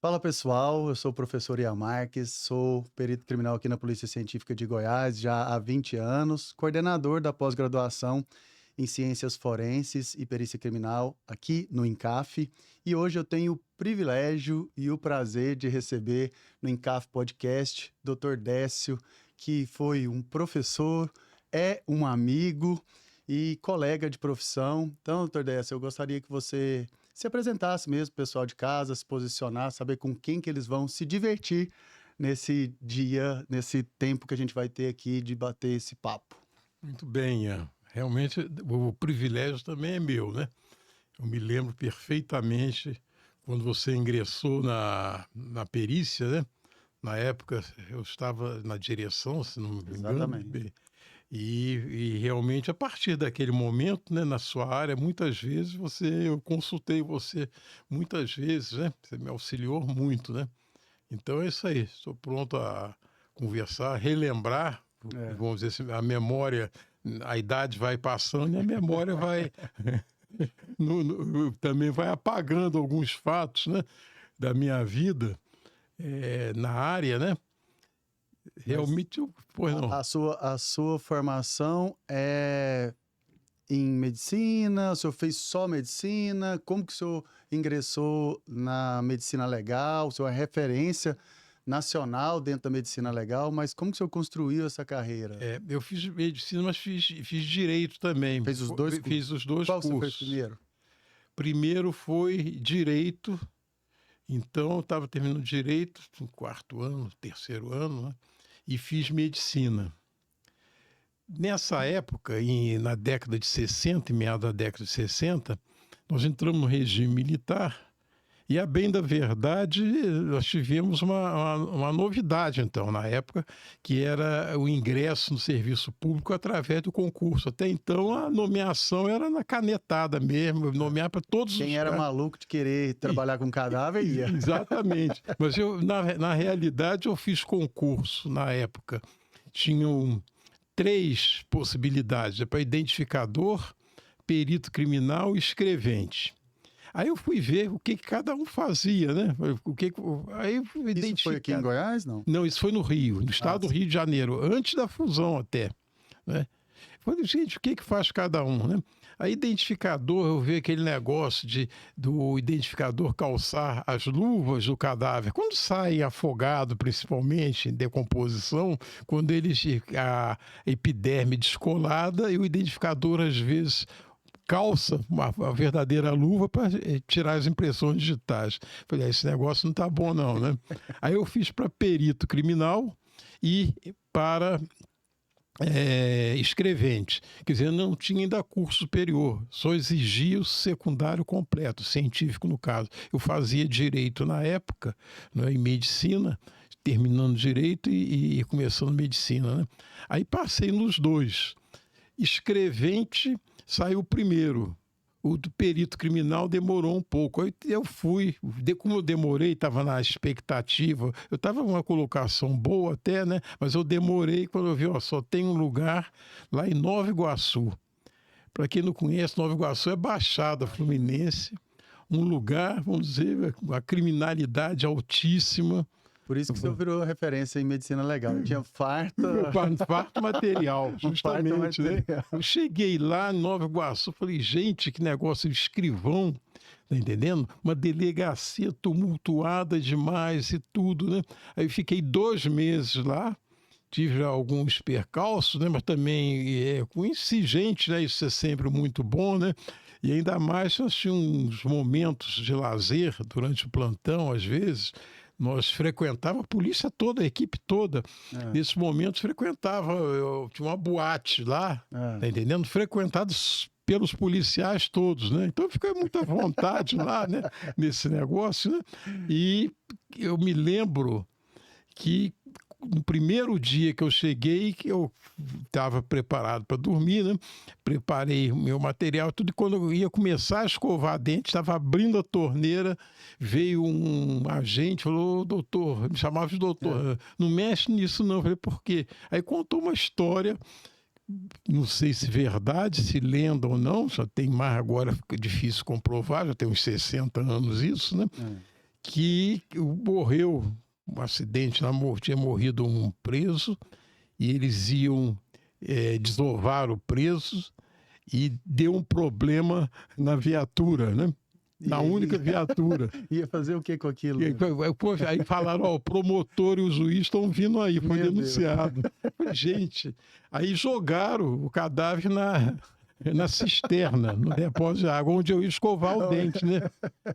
Fala pessoal, eu sou o professor Ian Marques, sou perito criminal aqui na Polícia Científica de Goiás já há 20 anos, coordenador da pós-graduação em Ciências Forenses e Perícia Criminal aqui no INCAF, e hoje eu tenho o privilégio e o prazer de receber no INCAF Podcast Dr. Décio, que foi um professor, é um amigo e colega de profissão. Então, Dr. Décio, eu gostaria que você se apresentasse mesmo, pessoal de casa, se posicionar, saber com quem que eles vão se divertir nesse dia, nesse tempo que a gente vai ter aqui de bater esse papo. Muito bem, Ian. Realmente o privilégio também é meu, né? Eu me lembro perfeitamente quando você ingressou na perícia, né? Na época eu estava na direção, se não me engano. Exatamente. E realmente a partir daquele momento, né, na sua área, muitas vezes eu consultei você muitas vezes, né? Você me auxiliou muito, né? Então é isso aí, estou pronto a conversar, relembrar, vamos dizer assim, a memória, a idade vai passando e a memória vai também vai apagando alguns fatos, né, da minha vida na área, né? Realmente, pois não. A sua formação é em medicina? O senhor fez só medicina? Como que o senhor ingressou na medicina legal? O senhor é referência nacional dentro da medicina legal, mas como que o senhor construiu essa carreira? Eu fiz medicina, mas fiz direito também. Fez os dois cursos? Fiz os dois Qual cursos. você fez primeiro? Primeiro foi direito, então eu estava terminando direito, no quarto ano, terceiro ano, né? E fiz medicina. Nessa época, na década de 60, em meados da década de 60, nós entramos no regime militar e, a bem da verdade, nós tivemos uma novidade, então, na época, que era o ingresso no serviço público através do concurso. Até então, a nomeação era na canetada mesmo, nomear para todos os Quem era maluco de querer trabalhar com cadáver ia. Exatamente. Mas na realidade, eu fiz concurso na época. Tinham 3 possibilidades, para identificador, perito criminal e escrevente. Aí eu fui ver o que cada um fazia, né? Aí eu fui identificar. Isso foi aqui em Goiás, não? Não, isso foi no Rio, no estado do Rio de Janeiro, antes da fusão até, né? Falei, gente, o que faz cada um, né? A identificador, eu vi aquele negócio do identificador calçar as luvas do cadáver. Quando sai afogado, principalmente em decomposição, quando a epiderme descolada e o identificador, às vezes, calça a verdadeira luva para tirar as impressões digitais. Falei, esse negócio não tá bom não, né? Aí eu fiz para perito criminal e para escrevente. Quer dizer, não tinha ainda curso superior, só exigia o secundário completo, científico no caso. Eu fazia direito na época, né, em medicina, terminando direito e começando medicina, né? Aí passei nos 2. Escrevente saiu primeiro. O do perito criminal demorou um pouco. Aí eu fui, como eu demorei, estava na expectativa, eu estava numa colocação boa até, né? Mas eu demorei quando eu vi, só tem um lugar lá em Nova Iguaçu. Para quem não conhece, Nova Iguaçu é Baixada Fluminense, um lugar, vamos dizer, uma criminalidade altíssima. Por isso que o senhor virou referência em medicina legal. Tinha farta... Farto material, justamente, né? material. Eu cheguei lá em Nova Iguaçu, falei, gente, que negócio de escrivão, tá entendendo? Uma delegacia tumultuada demais e tudo, né? Aí fiquei 2 meses lá, tive alguns percalços, né? Mas também conheci gente, né? Isso é sempre muito bom, né? E ainda mais, nós tínhamos uns momentos de lazer durante o plantão, às vezes. Nós frequentava a polícia toda, a equipe toda. Nesses momentos frequentava, tinha uma boate lá, tá entendendo? Frequentados pelos policiais todos, né? Então eu fiquei muito à vontade lá, né? Nesse negócio, né? E eu me lembro que no primeiro dia que eu cheguei, que eu estava preparado para dormir, né? Preparei o meu material, tudo, e quando eu ia começar a escovar dente, estava abrindo a torneira, veio um agente, falou, doutor, me chamava de doutor, não mexe nisso não. Eu falei, por quê? Aí contou uma história, não sei se verdade, se lenda ou não, só tem mais agora, fica difícil comprovar, já tem uns 60 anos isso, né? que morreu, um acidente lá, tinha morrido um preso, e eles iam desovar o preso, e deu um problema na viatura, né? E Na ele única viatura. ia fazer o que com aquilo? E aí, aí falaram, ó, o promotor e o juiz estão vindo aí, foi Meu Deus. denunciado. Falei, gente, aí jogaram o cadáver na cisterna, no depósito de água, onde eu ia escovar o dente, né?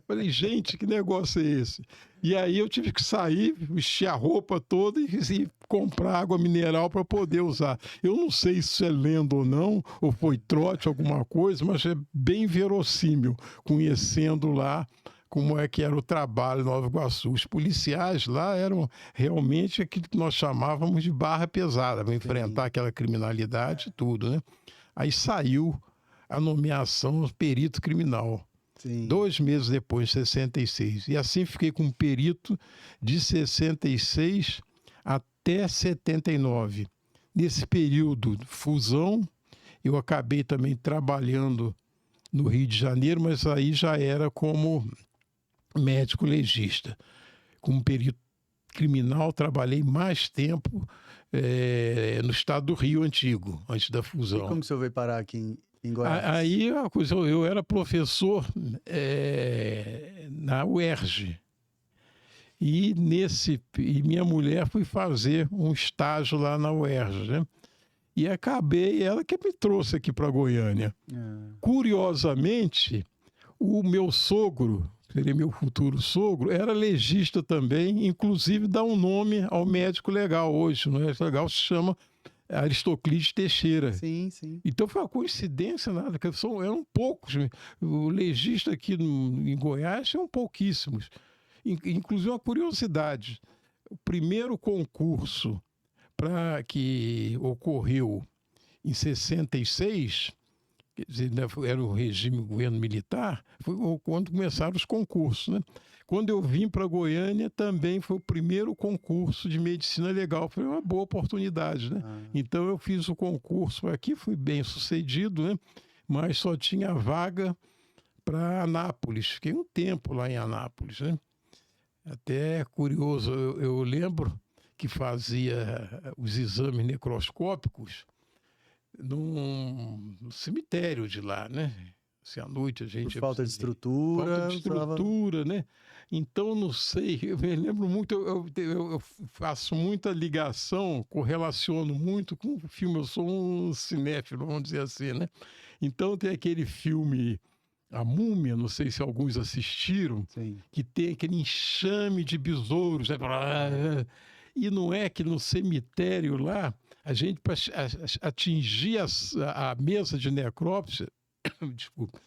Falei, gente, que negócio é esse? E aí eu tive que sair, vestir a roupa toda e comprar água mineral para poder usar. Eu não sei se é lenda ou não, ou foi trote, alguma coisa, mas é bem verossímil, conhecendo lá como é que era o trabalho em Nova Iguaçu. Os policiais lá eram realmente aquilo que nós chamávamos de barra pesada, para enfrentar aquela criminalidade e tudo, né? Aí saiu a nomeação do perito criminal. Sim. 2 meses depois, em 66. E assim fiquei com um perito de 66 até 79. Nesse período de fusão, eu acabei também trabalhando no Rio de Janeiro, mas aí já era como médico legista. Como perito criminal, trabalhei mais tempo no estado do Rio Antigo, antes da E fusão. como que o senhor veio parar aqui em Goiás? Aí eu era professor na UERJ. E minha mulher foi fazer um estágio lá na UERJ, né? E acabei, ela que me trouxe aqui para Goiânia. Curiosamente, o meu sogro, seria meu futuro sogro, era legista também, inclusive dá um nome ao médico legal hoje. O médico legal se chama Aristoclides Teixeira. Sim, sim. Então foi uma coincidência, nada, que eram poucos. O legista aqui em Goiás são pouquíssimos. Inclusive uma curiosidade, o primeiro concurso que ocorreu em 66, quer dizer, era o regime governo militar, foi quando começaram os concursos, né? Quando eu vim para Goiânia, também foi o primeiro concurso de medicina legal. Foi uma boa oportunidade, né? Então eu fiz o concurso aqui, fui bem sucedido, né? Mas só tinha vaga para Anápolis. Fiquei um tempo lá em Anápolis, né? Até curioso, eu lembro que fazia os exames necroscópicos no cemitério de lá, né? Se à noite a gente... Por falta de estrutura. Falta de estrutura, né? Então, não sei, eu me lembro muito, eu faço muita ligação, correlaciono muito com o filme, eu sou um cinéfilo, vamos dizer assim, né? Então tem aquele filme A Múmia, não sei se alguns assistiram, Sim. que tem aquele enxame de besouros, né? E não é que no cemitério lá, a gente, para atingir a mesa de necrópsia, desculpa,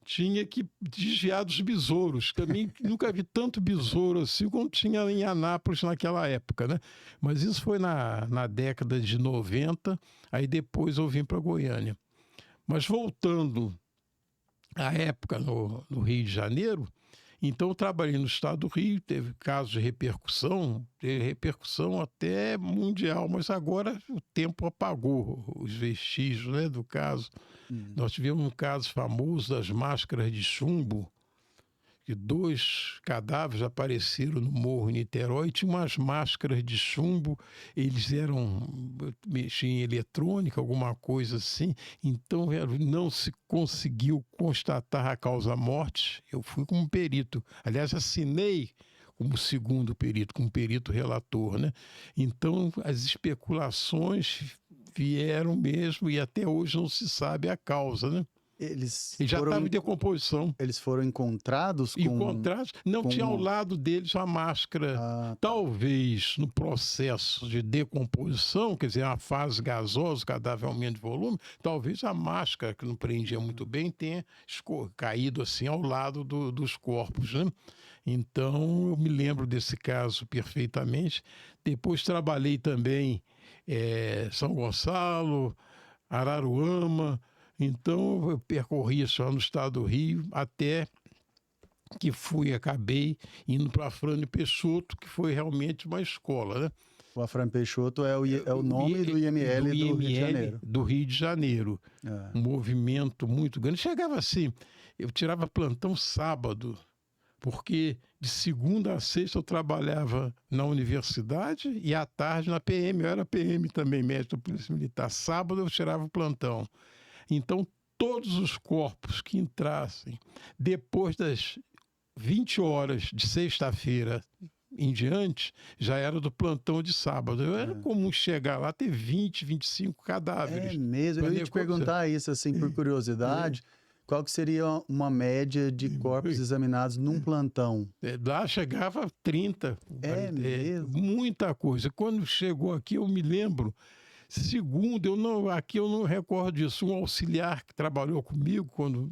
tinha que desviar dos besouros. Também nunca vi tanto besouro assim como tinha em Anápolis naquela época, né? Mas isso foi na década de 90, aí depois eu vim para Goiânia. Mas voltando à época no Rio de Janeiro, então eu trabalhei no estado do Rio, teve casos de repercussão, teve repercussão até mundial, mas agora o tempo apagou os vestígios, né, do caso. Nós tivemos um caso famoso das máscaras de chumbo, que 2 cadáveres apareceram no Morro em Niterói, e tinha umas máscaras de chumbo, eles mexiam em eletrônica, alguma coisa assim, então não se conseguiu constatar a causa-morte. Eu fui como perito, aliás, assinei como segundo perito, como perito relator, né? Então, as especulações vieram mesmo e até hoje não se sabe a causa, né? Eles já estavam em decomposição. Eles foram encontrados com... Encontrados, não tinha ao lado deles a máscara. Talvez no processo de decomposição, quer dizer, a fase gasosa, o cadáver aumenta de volume, talvez a máscara, que não prendia muito bem, tenha caído assim ao lado dos corpos, né? Então, eu me lembro desse caso perfeitamente. Depois trabalhei também São Gonçalo, Araruama. Então, eu percorria só no estado do Rio, até que acabei indo para Afrânio Peixoto, que foi realmente uma escola, né? O Afrânio Peixoto é o nome do IML do Rio de Janeiro. Do Rio de Janeiro. Um movimento muito grande. Chegava assim, eu tirava plantão sábado porque de segunda a sexta eu trabalhava na universidade e à tarde na PM. Eu era PM também, médico da Polícia Militar. Sábado eu tirava o plantão. Então, todos os corpos que entrassem depois das 20 horas de sexta-feira em diante, já era do plantão de sábado. Era comum chegar lá, ter 20, 25 cadáveres. É mesmo, eu ia te perguntar isso, assim, por curiosidade. Qual que seria uma média de corpos examinados num plantão? Lá chegava 30. Mesmo? Muita coisa. Quando chegou aqui, eu me lembro, segundo, aqui eu não recordo disso, um auxiliar que trabalhou comigo quando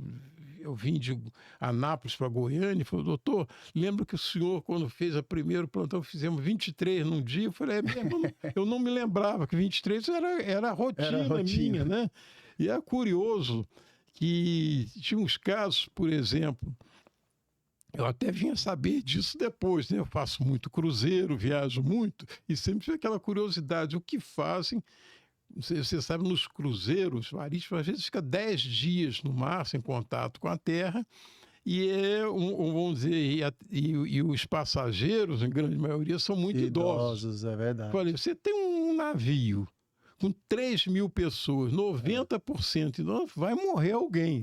eu vim de Anápolis para Goiânia, falou: doutor, lembro que o senhor, quando fez o primeiro plantão, fizemos 23 num dia. Eu falei: eu não me lembrava que 23 era a rotina minha, né? E é curioso que tinha uns casos, por exemplo, eu até vinha saber disso depois, né? Eu faço muito cruzeiro, viajo muito, e sempre tive aquela curiosidade, o que fazem. Você sabe, nos cruzeiros marítimos, às vezes fica 10 dias no mar, sem contato com a terra, e vamos dizer, e os passageiros, em grande maioria, são muito idosos. É verdade. Falei, você tem um navio com 3.000 pessoas, 90%, então vai morrer alguém.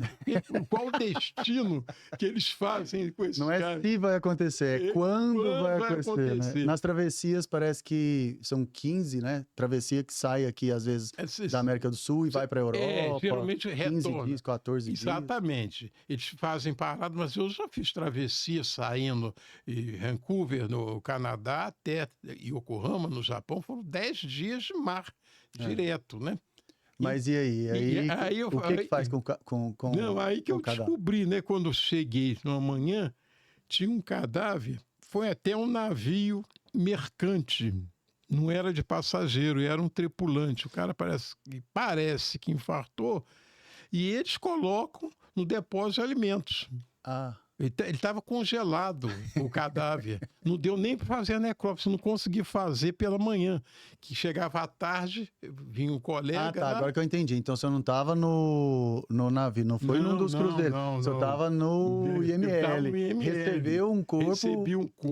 Qual o destino que eles fazem com esses caras? Não é se vai acontecer, é quando vai acontecer. Né? Nas travessias parece que são 15, né? Travessia que sai aqui, às vezes, da América do Sul e vai para a Europa. Geralmente 15 dias, 14 dias. Exatamente. Eles fazem parada, mas eu já fiz travessia saindo de Vancouver, no Canadá, até Yokohama, no Japão. Foram 10 dias de mar. Direto, né? Mas e aí o que faz com Não, aí que eu descobri, né? Quando eu cheguei numa manhã, tinha um cadáver, foi até um navio mercante, não era de passageiro, era um tripulante. O cara parece que infartou, e eles colocam no depósito de alimentos. Ele estava congelado, o cadáver. Não deu nem para fazer a necrópsia, não consegui fazer pela manhã. Que chegava à tarde, vinha um colega. Agora que eu entendi. Então você não estava no navio, não foi num dos cruzeiros. Você estava no IML. Recebeu um corpo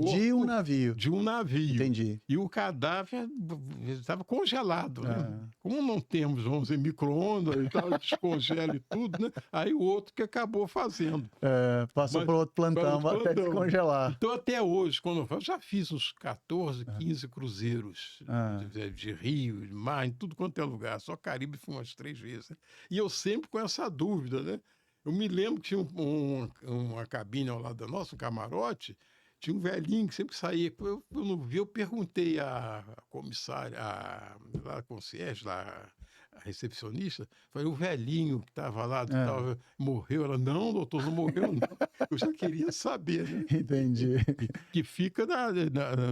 de um navio. De um navio. Entendi. E o cadáver estava congelado. Né? Como não temos, vamos dizer, micro-ondas e tal, descongela e tudo, né? Aí o outro que acabou fazendo. Passou por outro plantão até descongelar. Então, até hoje, quando eu já fiz uns 14, 15 cruzeiros de rio, de mar, em tudo quanto é lugar. Só Caribe fui umas 3 vezes. Né? E eu sempre com essa dúvida, né? Eu me lembro que tinha uma cabine ao lado da nossa, um camarote, tinha um velhinho que sempre saía. Eu não vi, eu perguntei à comissária, a concierge, a recepcionista, falei: o velhinho que estava lá, morreu? Ela: não, doutor, não morreu, não. Eu já queria saber, né? Entendi. Que fica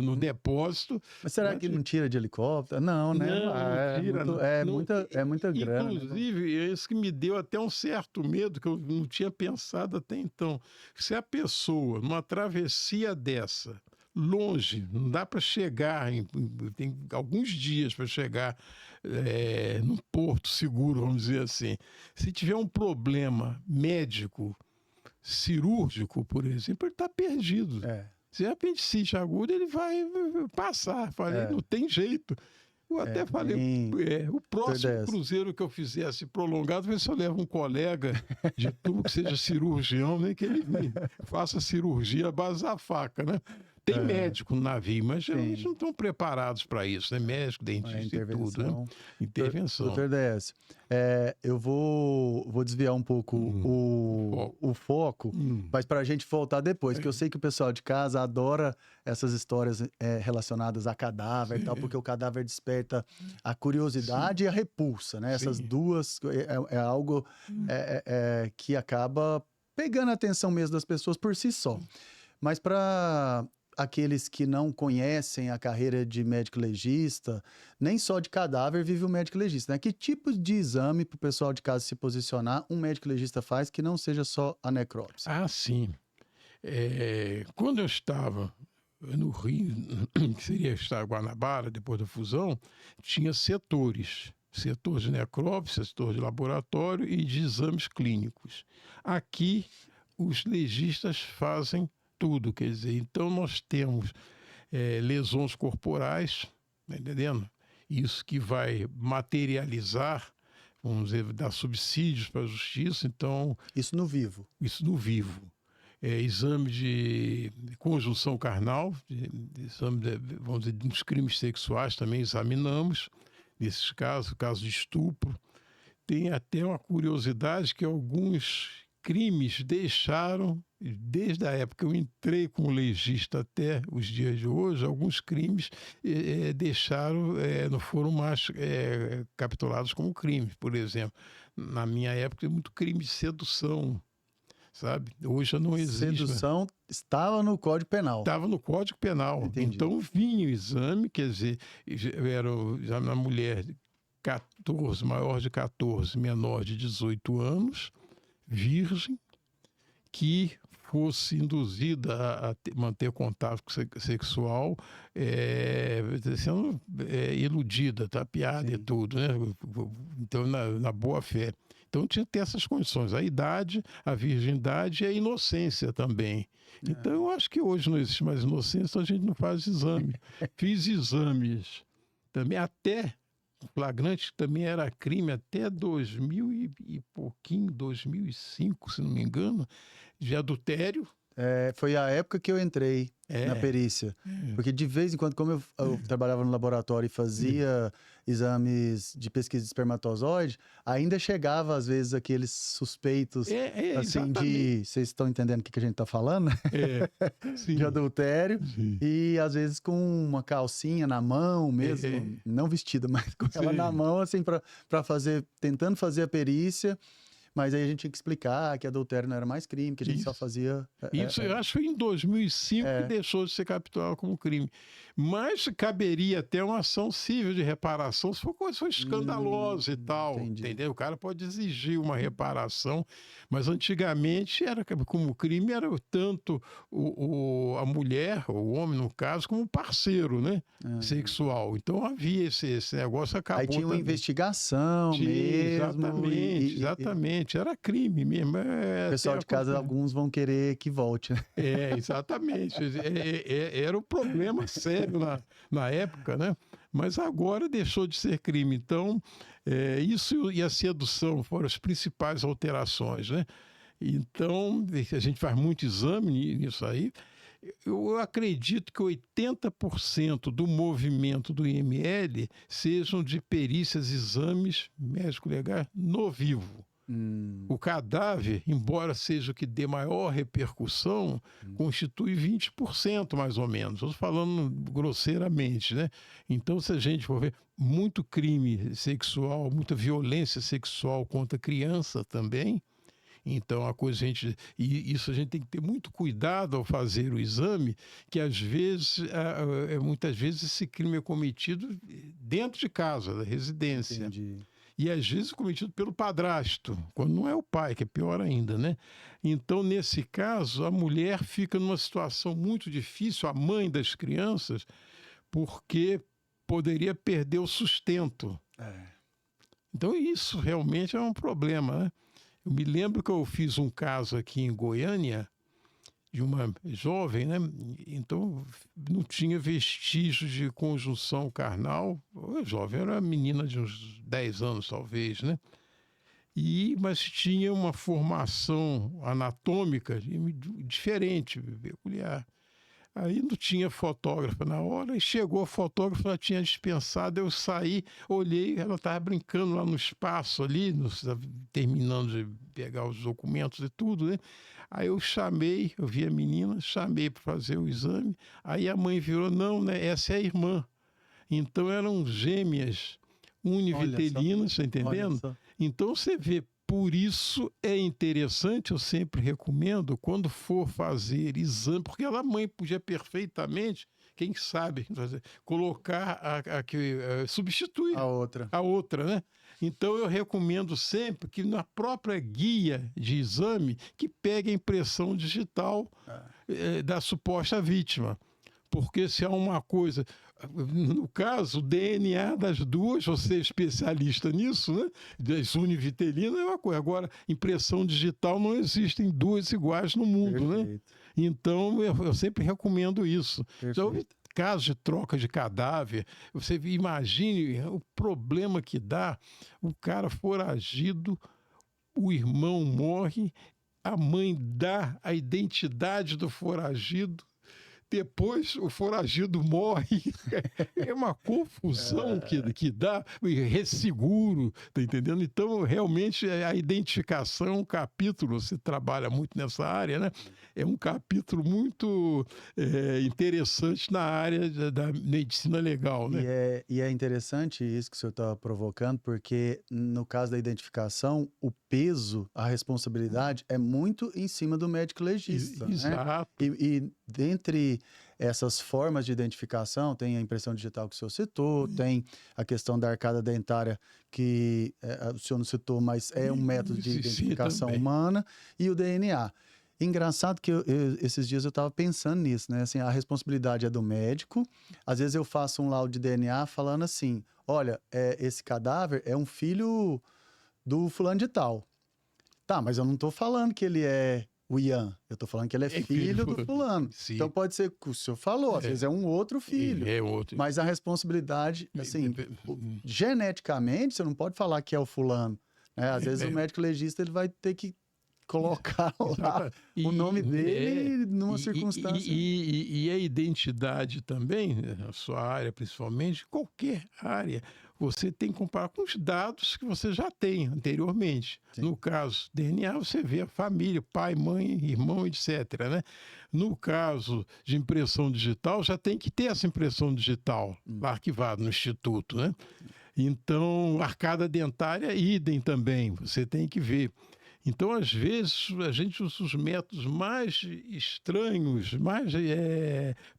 no depósito. Mas será que não tira de helicóptero? Não, né? Não tira. É muita grana. Inclusive, é isso que me deu até um certo medo, que eu não tinha pensado até então. Se a pessoa, numa travessia dessa, longe, não dá para chegar, tem alguns dias para chegar num porto seguro, vamos dizer assim. Se tiver um problema médico, cirúrgico, por exemplo, ele está perdido. Se é apendicite agudo, ele vai passar. Falei, não tem jeito. Eu até falei, o próximo cruzeiro que eu fizesse prolongado, ver se eu levo um colega de turma que seja cirurgião, né, que ele faça cirurgia à base da faca, né? Tem médico no navio, mas geralmente não estão preparados para isso, né? Médico, dentista e tudo, né? Intervenção. Doutor DS, eu vou desviar um pouco o foco, mas para a gente voltar depois, que eu sei que o pessoal de casa adora essas histórias relacionadas a cadáver e tal, porque o cadáver desperta a curiosidade e a repulsa, né? Essas duas é algo que acaba pegando a atenção mesmo das pessoas por si só. Mas para aqueles que não conhecem a carreira de médico legista, nem só de cadáver vive o médico legista, né? Que tipo de exame, para o pessoal de casa se posicionar, um médico legista faz que não seja só a necrópsia? Sim. Quando eu estava no Rio, que seria Guanabara, depois da fusão, tinha setores. Setor de necrópsia, setor de laboratório e de exames clínicos. Aqui, os legistas fazem tudo, quer dizer, então nós temos lesões corporais, tá entendendo? Isso que vai materializar, vamos dizer, dar subsídios para a justiça, então... Isso no vivo. Isso no vivo. Exame de conjunção carnal, exame vamos dizer, dos crimes sexuais também examinamos, nesses casos, caso de estupro. Tem até uma curiosidade que alguns crimes deixaram, desde a época que eu entrei como legista até os dias de hoje, alguns crimes deixaram, não foram mais capitulados como crimes. Por exemplo, na minha época, tem muito crime de sedução, sabe? Hoje já não existe. Sedução estava no Código Penal. Estava no Código Penal. Entendi. Então vinha o exame, quer dizer, era já na mulher 14, maior de 14, menor de 18 anos, virgem, que fosse induzida a manter contato sexual, sendo iludida, tapeada e tudo, né? Então, na boa fé. Então tinha que ter essas condições, a idade, a virgindade e a inocência também. Então eu acho que hoje não existe mais inocência, então a gente não faz exame. Fiz exames também, até flagrante, que também era crime, até 2000 e pouquinho, 2005, se não me engano, de adultério. Foi a época que eu entrei na perícia. Porque de vez em quando, como eu trabalhava no laboratório e fazia exames de pesquisa de espermatozoide, ainda chegava às vezes aqueles suspeitos assim de... Vocês estão entendendo o que a gente está falando? De adultério. Sim. E às vezes com uma calcinha na mão mesmo, não vestida, mas com ela na mão, assim, para fazer, tentando fazer a perícia. Mas aí a gente tinha que explicar que adultério não era mais crime, que a gente só fazia... Isso eu acho que foi em 2005 que deixou de ser capturado como crime. Mas caberia até uma ação civil de reparação se for coisa escandalosa e tal. Entendeu? O cara pode exigir uma reparação, mas antigamente era como crime, era tanto a mulher, ou o homem no caso, como o parceiro, né? Sexual. Então havia esse negócio, acabou. Aí tinha uma investigação mesmo. Exatamente. Era crime mesmo. O pessoal de casa, alguns vão querer que volte, né? Exatamente. Era um problema sério na época, né? Mas agora deixou de ser crime. Então, isso e a sedução foram as principais alterações, né? Então, a gente faz muito exame nisso aí. Eu acredito que 80% do movimento do IML sejam de perícias, exames médico-legais no vivo. O cadáver, embora seja o que dê maior repercussão, constitui 20% mais ou menos. Estou falando grosseiramente, né? Então, se a gente for ver muito crime sexual, muita violência sexual contra criança também, então isso a gente tem que ter muito cuidado ao fazer o exame, que às vezes, muitas vezes esse crime é cometido dentro de casa, da residência. Entendi. E às vezes cometido pelo padrasto, quando não é o pai, que é pior ainda, né? Então, nesse caso, a mulher fica numa situação muito difícil, a mãe das crianças, porque poderia perder o sustento. Então, isso realmente é um problema, né? Eu me lembro que eu fiz um caso aqui em Goiânia, de uma jovem, né? Então não tinha vestígios de conjunção carnal. A jovem era uma menina de uns 10 anos, talvez, né? Mas tinha uma formação anatômica diferente, peculiar. Aí não tinha fotógrafa na hora, e chegou a fotógrafa, ela tinha dispensado, eu saí, olhei, ela estava brincando lá no espaço ali, terminando de pegar os documentos e tudo, né? Aí eu vi a menina, chamei para fazer o exame, aí a mãe virou, não, né, essa é a irmã. Então eram gêmeas univitelinas, tá entendendo? Então você vê, por isso é interessante, eu sempre recomendo, quando for fazer exame, porque a mãe podia perfeitamente, quem sabe, colocar substituir a outra, né? Então eu recomendo sempre que na própria guia de exame que pegue a impressão digital da suposta vítima. Porque se há uma coisa, no caso, o DNA das duas, você é especialista nisso, né? Das univitelinas é uma coisa. Agora, impressão digital não existem duas iguais no mundo, né? Então, eu sempre recomendo isso. Já houve Perfeito. casos de troca de cadáver, você imagine o problema que dá, o cara foragido, o irmão morre, a mãe dá a identidade do foragido, depois o foragido morre. É uma confusão que dá, e resseguro, tá entendendo? Então, realmente, a identificação é um capítulo, se trabalha muito nessa área, né? É um capítulo muito interessante na área da medicina legal, né? E é interessante isso que o senhor está provocando, porque no caso da identificação, o peso, a responsabilidade é muito em cima do médico legista, né? Exato. E dentre essas formas de identificação, tem a impressão digital que o senhor citou, tem a questão da arcada dentária, que o senhor não citou, mas é um método de Sim, identificação também. humana, e o DNA. Engraçado que esses dias eu estava pensando nisso, né? Assim, a responsabilidade é do médico. Às vezes eu faço um laudo de DNA falando assim: olha, esse cadáver é um filho do fulano de tal. Tá, mas eu não estou falando que ele é o Ian. Eu estou falando que ele é filho do fulano. Sim. Então pode ser que o senhor falou, às vezes é um outro filho. É outro. Mas a responsabilidade, assim, geneticamente, você não pode falar que é o fulano, né? Às vezes o médico legista ele vai ter que colocar lá o nome dele numa circunstância. E a identidade também, na sua área principalmente, qualquer área, você tem que comparar com os dados que você já tem anteriormente. Sim. No caso DNA, você vê a família, pai, mãe, irmão, etc. Né? No caso de impressão digital, já tem que ter essa impressão digital lá arquivada no instituto. Né? Então, arcada dentária, idem também, você tem que ver. Então, às vezes, a gente usa os métodos mais estranhos,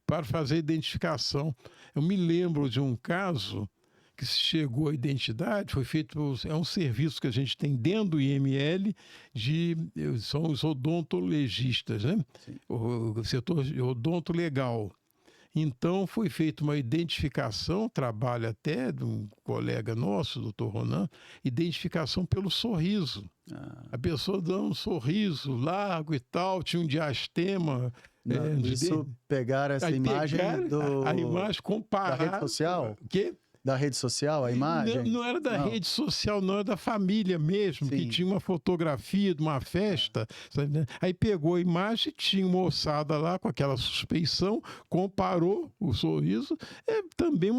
para fazer identificação. Eu me lembro de um caso que se chegou à identidade, foi feito, é um serviço que a gente tem dentro do IML, são os odontologistas, né? O setor odonto legal. Então, foi feita uma identificação, trabalho até de um colega nosso, doutor Ronan, identificação pelo sorriso. A pessoa dando um sorriso largo e tal, tinha um diastema. Isso pegaram essa imagem a imagem comparada. da rede social? Que? Da rede social, a imagem? Não era da rede social, não, era da família mesmo, Sim. que tinha uma fotografia de uma festa. Sabe, né? Aí pegou a imagem, tinha uma moçada lá com aquela suspeição, comparou o sorriso. É também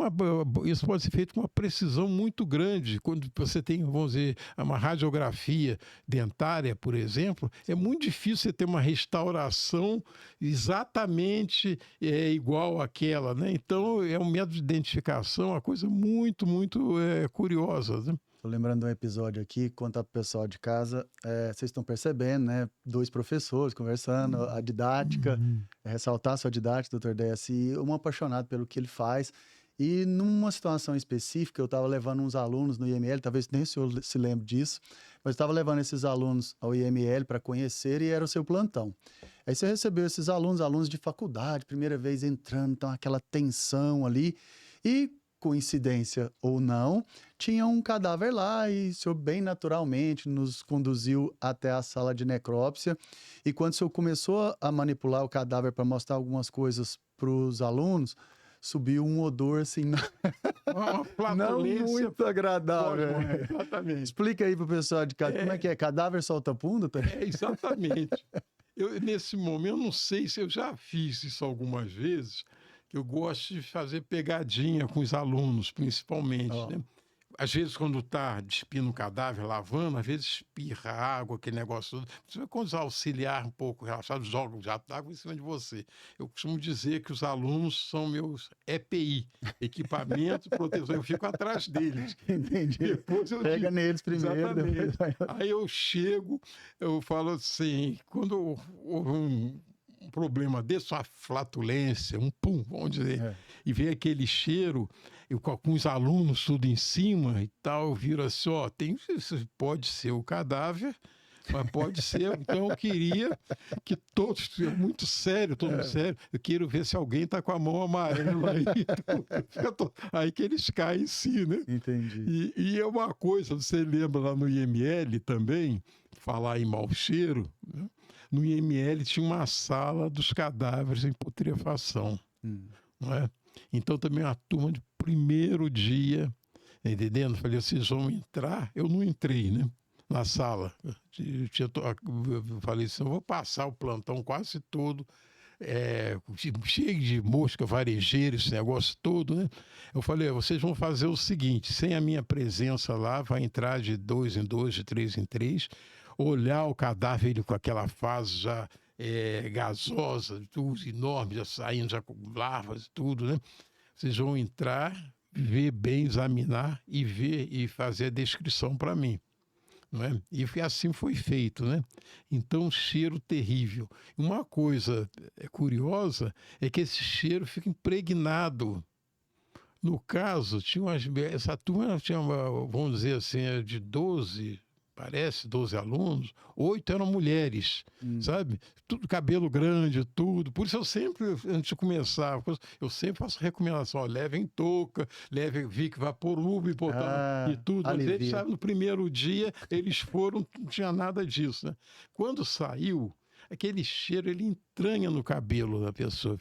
isso pode ser feito com uma precisão muito grande. Quando você tem, vamos dizer, uma radiografia dentária, por exemplo, é muito difícil você ter uma restauração exatamente igual àquela, né? Então, é um método de identificação, uma coisa muito, muito curiosa, né? Tô lembrando de um episódio aqui, contar pro pessoal de casa, vocês estão percebendo, né? 2 professores conversando, a didática, ressaltar a sua didática, doutor Décio, e um apaixonado pelo que ele faz. E numa situação específica, eu estava levando uns alunos no IML, talvez nem o senhor se lembre disso, mas eu estava levando esses alunos ao IML para conhecer e era o seu plantão. Aí você recebeu esses alunos de faculdade, primeira vez entrando, então aquela tensão ali, e coincidência ou não, tinha um cadáver lá e o senhor bem naturalmente nos conduziu até a sala de necrópsia. E quando o senhor começou a manipular o cadáver para mostrar algumas coisas para os alunos, subiu um odor assim, não muito agradável. Exatamente. Explica aí para o pessoal de casa, como é que é? Cadáver solta punda? Exatamente. Nesse momento, não sei se eu já fiz isso algumas vezes, que eu gosto de fazer pegadinha com os alunos, principalmente, né? Às vezes, quando está despindo o cadáver, lavando, às vezes espirra água, aquele negócio todo. Você, quando os auxiliar um pouco relaxados, jogam jato d'água em cima de você. Eu costumo dizer que os alunos são meus EPI, equipamento de proteção. Eu fico atrás deles. Entendi. Depois Pega neles primeiro. Depois... Aí eu chego, eu falo assim, quando houve um problema desse, uma flatulência, um pum, vamos dizer, e vem aquele cheiro, eu, com os alunos tudo em cima e tal, eu viro assim, pode ser o cadáver, mas pode ser, então eu queria que todos, muito sério, todo sério, eu quero ver se alguém está com a mão amarela aí, aí que eles caem em si, né? Entendi. E é uma coisa, você lembra lá no IML também, falar em mau cheiro, né? no IML tinha uma sala dos cadáveres em putrefação, Hum. não é? Então também uma turma de primeiro dia, tá entendendo? Falei, vocês vão entrar? Eu não entrei, né? Na sala. Eu falei assim, eu vou passar o plantão quase todo, cheio de mosca varejeira, esse negócio todo, né? Eu falei, vocês vão fazer o seguinte, sem a minha presença lá, vai entrar de 2 em 2, de 3 em 3, olhar o cadáver ele com aquela fase já gasosa, tudo enorme, já saindo, já com larvas e tudo, né? Vocês vão entrar, ver bem, examinar e ver e fazer a descrição para mim. Não é? E assim foi feito, né? Então, cheiro terrível. Uma coisa curiosa é que esse cheiro fica impregnado. No caso, essa turma tinha, vamos dizer assim, de 12, parece, 12 alunos, 8 eram mulheres, sabe? Tudo cabelo grande, tudo. Por isso eu sempre, antes de começar, eu sempre faço recomendação, ó, levem touca, levem Vic Vaporub e tudo. Mas eles, sabe, no primeiro dia, eles foram, não tinha nada disso, né? Quando saiu, aquele cheiro, ele entranha no cabelo da pessoa.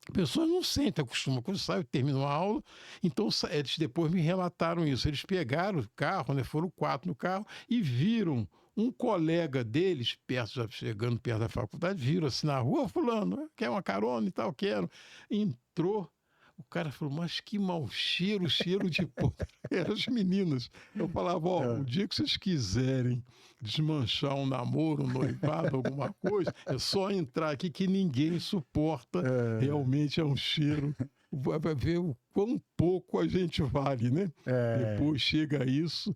A pessoa não sente, acostuma. Quando sai, terminou a aula, então eles depois me relataram isso. Eles pegaram o carro, né, foram 4 no carro e viram um colega deles, já chegando perto da faculdade, viram assim na rua, fulano, quer uma carona e tal, quero. Entrou, o cara falou, mas que mau cheiro, cheiro de podre. Eram as meninas. Eu falava, ó, o dia que vocês quiserem desmanchar um namoro, um noivado, alguma coisa, é só entrar aqui que ninguém suporta. Realmente é um cheiro. Vai ver o quão pouco a gente vale, né? Depois chega isso.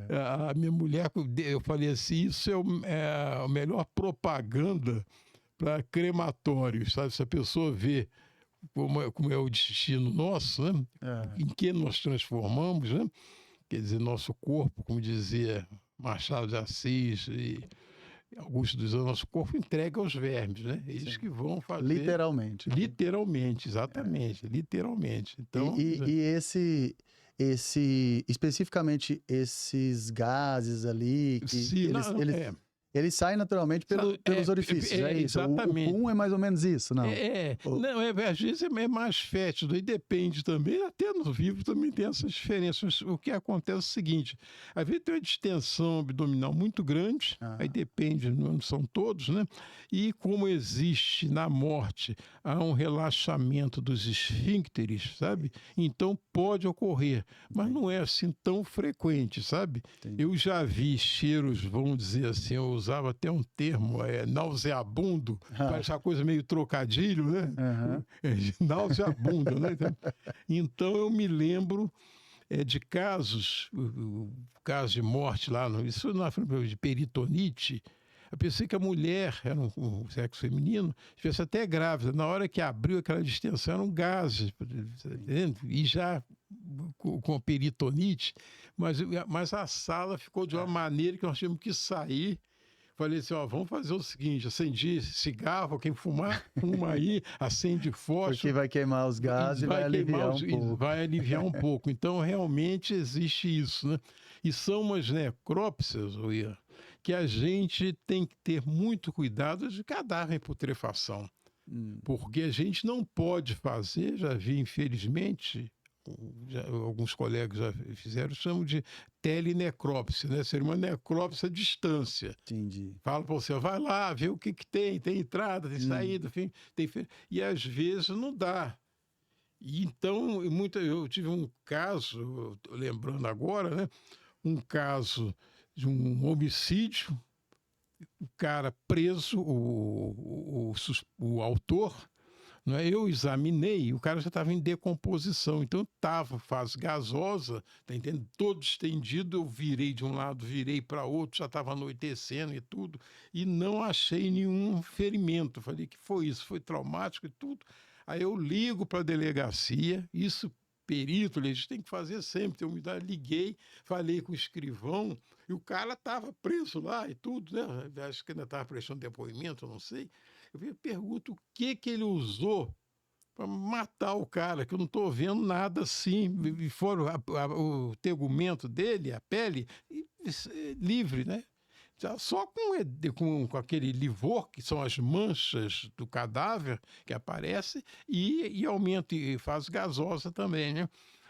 A minha mulher, eu falei assim, isso é a melhor propaganda para crematórios, sabe? Se a pessoa vê como é o destino nosso, né? Em que nós transformamos, né? Quer dizer, nosso corpo, como dizia Machado de Assis e Augusto dos Anjos, nosso corpo entrega aos vermes, né? Eles que vão fazer... Literalmente. Literalmente, exatamente, literalmente. Então, especificamente esses gases ali, que eles saem naturalmente pelos orifícios, é isso? Exatamente. O pum é mais ou menos isso, não? Às vezes é mais fétido, e depende também, até no vivo também tem essas diferenças. O que acontece é o seguinte, às vezes tem uma distensão abdominal muito grande, aí depende, não são todos, né? E como existe na morte, há um relaxamento dos esfíncteres, sabe? Então pode ocorrer, mas não é assim tão frequente, sabe? Entendi. Eu já vi cheiros, vamos dizer assim, eu usava até um termo, nauseabundo, parece uma coisa meio trocadilho, né? Nauseabundo, né? Então eu me lembro de casos, casos de morte lá, isso na de peritonite. Eu pensei que a mulher, era um sexo feminino, estivesse até grávida. Na hora que abriu aquela distensão, eram gases, e já com peritonite, mas a sala ficou de uma maneira que nós tínhamos que sair. Falei assim, ó, vamos fazer o seguinte, acendi cigarro, quem fumar, fuma aí, acende fósforo. Porque vai queimar os gases e vai aliviar um pouco. Vai aliviar um pouco. Então, realmente existe isso, né? E são umas necrópsias, Ian, que a gente tem que ter muito cuidado de cadáver em putrefação. Porque a gente não pode fazer, já vi, infelizmente... alguns colegas já fizeram, chamam de telenecrópsia, né? Seria uma necrópsia à distância. Entendi. Fala para você, vai lá, vê o que tem entrada, tem saída, enfim, e às vezes não dá. E então, eu tive um caso, lembrando agora, né? Um caso de um homicídio, o cara preso, o autor. Eu examinei, o cara já estava em decomposição, então estava fase gasosa, tá entendendo? Todo estendido, eu virei de um lado, virei para outro, já estava anoitecendo e tudo, e não achei nenhum ferimento. Falei, que foi isso? Foi traumático e tudo. Aí eu ligo para a delegacia, isso perito, eles têm que fazer sempre, tem umidade. Liguei, falei com o escrivão, e o cara estava preso lá e tudo, né? Acho que ainda estava prestando depoimento, não sei. Eu pergunto o que ele usou para matar o cara, que eu não estou vendo nada assim, e fora o tegumento dele, a pele, livre, né? Só com aquele livor, que são as manchas do cadáver que aparece, e aumenta e faz gasosa também, né?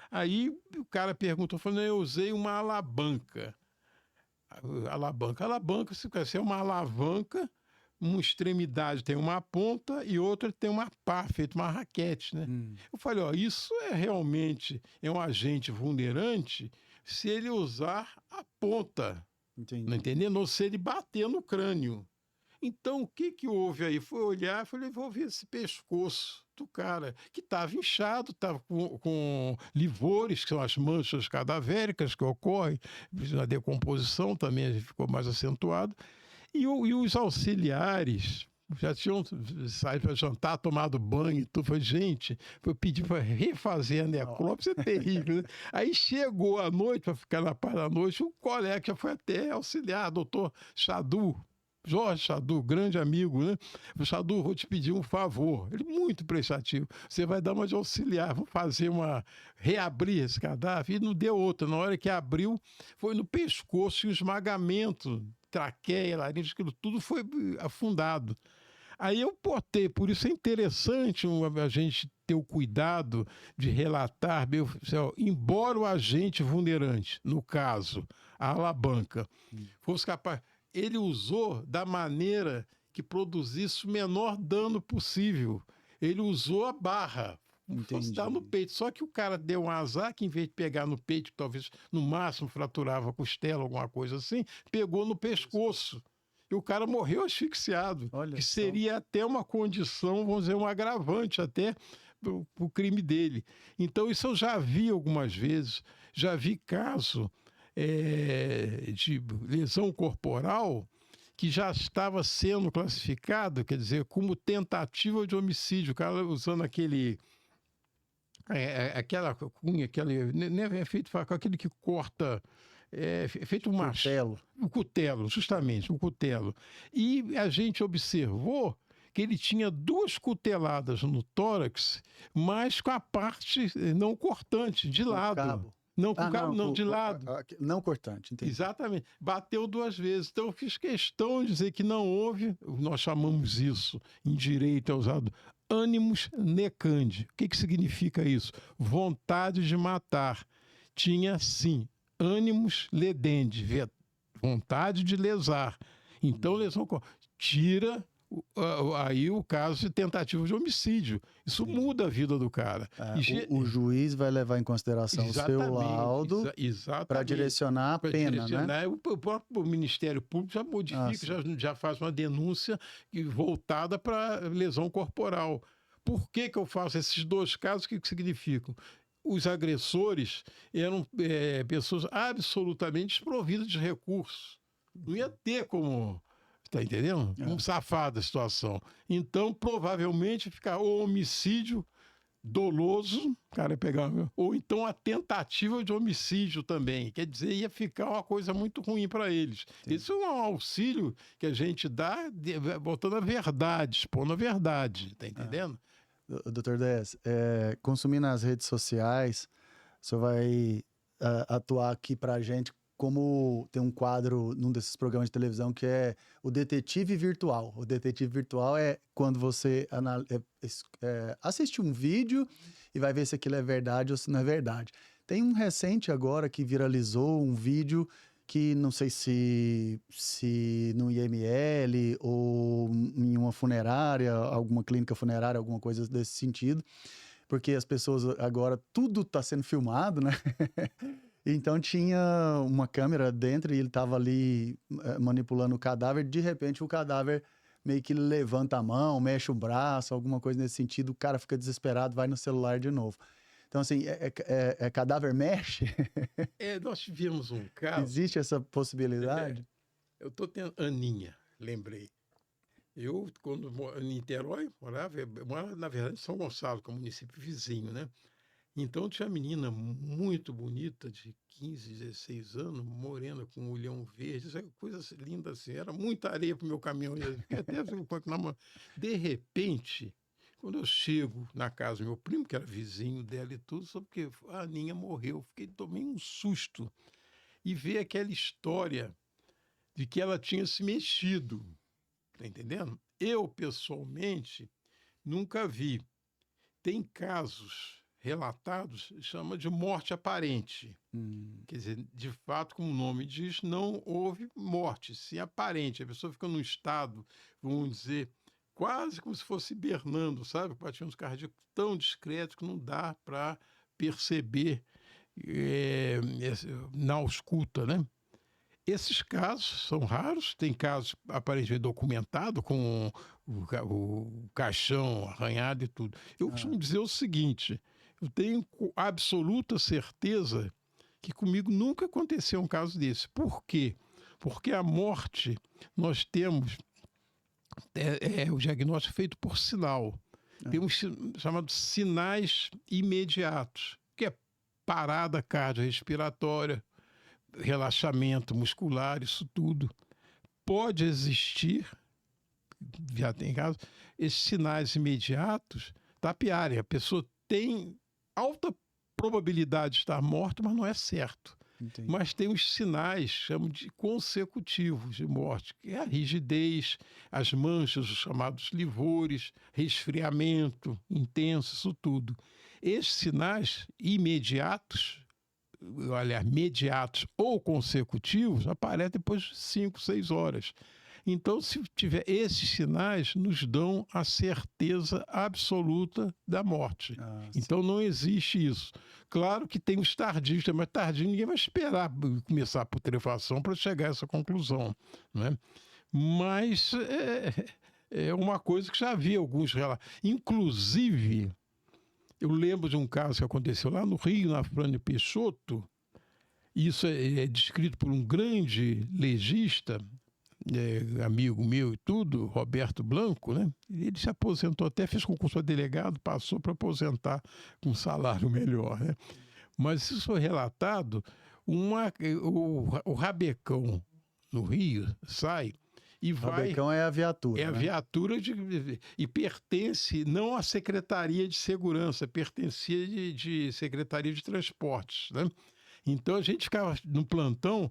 Aí o cara perguntou, falou, eu usei uma alavanca. Alavanca, se é uma alavanca, uma extremidade tem uma ponta e outra tem uma pá, feito uma raquete, né? Eu falei, isso realmente é um agente vulnerante se ele usar a ponta, Entendi. não entendendo? Ou se ele bater no crânio. Então, o que houve aí? Foi olhar e falei, vou ver esse pescoço do cara, que estava inchado, estava com livores, que são as manchas cadavéricas que ocorrem, na decomposição também ficou mais acentuado, e os auxiliares já tinham saído para jantar, tomado banho e tudo. Falei, gente, eu pedi para refazer a necrópsia, é terrível, né? Aí chegou a noite, para ficar na par da noite, um colega que já foi até auxiliar, doutor Chadu, Jorge Chadu, grande amigo, né? O Chadu, vou te pedir um favor. Ele muito prestativo. Você vai dar uma de auxiliar, vamos fazer reabrir esse cadáver. E não deu outra. Na hora que abriu, foi no pescoço e o esmagamento, traqueia, laringe, aquilo tudo foi afundado. Aí eu botei, por isso é interessante a gente ter o cuidado de relatar, embora o agente vulnerante, no caso, a alavanca, fosse capaz... Ele usou da maneira que produzisse o menor dano possível. Ele usou a barra. Fosse dar no peito. Só que o cara deu um azar que, em vez de pegar no peito, talvez no máximo fraturava a costela, alguma coisa assim, pegou no pescoço. E o cara morreu asfixiado. Olha que só. seria até uma condição, vamos dizer, um agravante até para o crime dele. Então, isso eu já vi algumas vezes. Já vi caso de lesão corporal que já estava sendo classificado, quer dizer, como tentativa de homicídio. O cara usando aquela cunha, é feito com aquele que corta, feito um Cutelo. o cutelo, justamente, o cutelo. E a gente observou que ele tinha 2 cuteladas no tórax, mas com a parte não cortante, de lado. Cabo. Não, com cabo, não, de lado. Não cortante, entendi. Exatamente. Bateu 2 vezes. Então, eu fiz questão de dizer que não houve, nós chamamos isso, em direito é usado, animus necandi. O que significa isso? Vontade de matar. Tinha, sim, animus ledendi, vontade de lesar. Então, lesão tira aí o caso de tentativa de homicídio. Isso muda a vida do cara. O juiz vai levar em consideração o seu laudo para direcionar a pena, né? O próprio Ministério Público já modifica, já faz uma denúncia voltada para lesão corporal. Por que eu faço esses 2 casos? O que significam? Os agressores eram pessoas absolutamente desprovidas de recursos. Não ia ter como... Está entendendo? Um safado da situação. Então, provavelmente, ficar ou homicídio doloso, o cara ia pegar, ou então a tentativa de homicídio também. Quer dizer, ia ficar uma coisa muito ruim para eles. Sim. Isso é um auxílio que a gente dá botando a verdade, expondo a verdade. Está entendendo? Dr. Déz, consumir nas redes sociais, o senhor vai atuar aqui para a gente como tem um quadro num desses programas de televisão que é o detetive virtual. O detetive virtual é quando você assiste um vídeo e vai ver se aquilo é verdade ou se não é verdade. Tem um recente agora que viralizou um vídeo que não sei se no IML ou em uma funerária, alguma clínica funerária, alguma coisa desse sentido, porque as pessoas agora, tudo está sendo filmado, né? Então tinha uma câmera dentro e ele estava ali manipulando o cadáver. De repente o cadáver meio que levanta a mão, mexe o braço, alguma coisa nesse sentido. O cara fica desesperado, vai no celular de novo. Então assim, cadáver mexe? Nós tivemos um caso... Existe essa possibilidade? Eu estou tendo... Aninha, lembrei. Eu, quando em Niterói, morava, na verdade, em São Gonçalo, que é um município vizinho, né? Então, tinha uma menina muito bonita, de 15, 16 anos, morena, com um olhão verde, coisa linda assim. Era muita areia para o meu caminhão. De repente, quando eu chego na casa do meu primo, que era vizinho dela e tudo, só porque a Aninha morreu. Tomei um susto. E ver aquela história de que ela tinha se mexido. Tá entendendo? Eu, pessoalmente, nunca vi. Tem casos relatados, chama de morte aparente. Quer dizer, de fato, como o nome diz, não houve morte, sim aparente. A pessoa fica num estado, vamos dizer, quase como se fosse hibernando, sabe? Batimentos cardíacos tão discretos que não dá para perceber na ausculta, né? Esses casos são raros, tem casos aparentemente documentados com o caixão arranhado e tudo. Eu costumo dizer o seguinte, eu tenho absoluta certeza que comigo nunca aconteceu um caso desse. Por quê? Porque a morte, nós temos o diagnóstico feito por sinal. Temos chamados sinais imediatos, que é parada cardiorrespiratória, relaxamento muscular, isso tudo. Pode existir, já tem casos, esses sinais imediatos tapearem. A pessoa tem alta probabilidade de estar morta, mas não é certo. Entendi. Mas tem os sinais, chamam de consecutivos de morte, que é a rigidez, as manchas, os chamados livores, resfriamento intenso, isso tudo. Esses sinais imediatos, aliás, mediatos ou consecutivos, aparecem depois de 5, 6 horas. Então, se tiver esses sinais, nos dão a certeza absoluta da morte. Então, não existe isso. Claro que tem os tardios, mas tardio ninguém vai esperar começar a putrefação para chegar a essa conclusão, não é? Mas é uma coisa que já havia alguns relatos. Inclusive, eu lembro de um caso que aconteceu lá no Rio, na Frânio Peixoto. Isso é descrito por um grande legista, amigo meu e tudo, Roberto Blanco, né? Ele se aposentou, até fez concurso para delegado, passou para aposentar com um salário melhor, né? Mas isso foi relatado, o Rabecão no Rio sai e vai... Rabecão é a viatura, É a viatura e pertence não à Secretaria de Segurança, pertencia de Secretaria de Transportes, né? Então a gente ficava no plantão,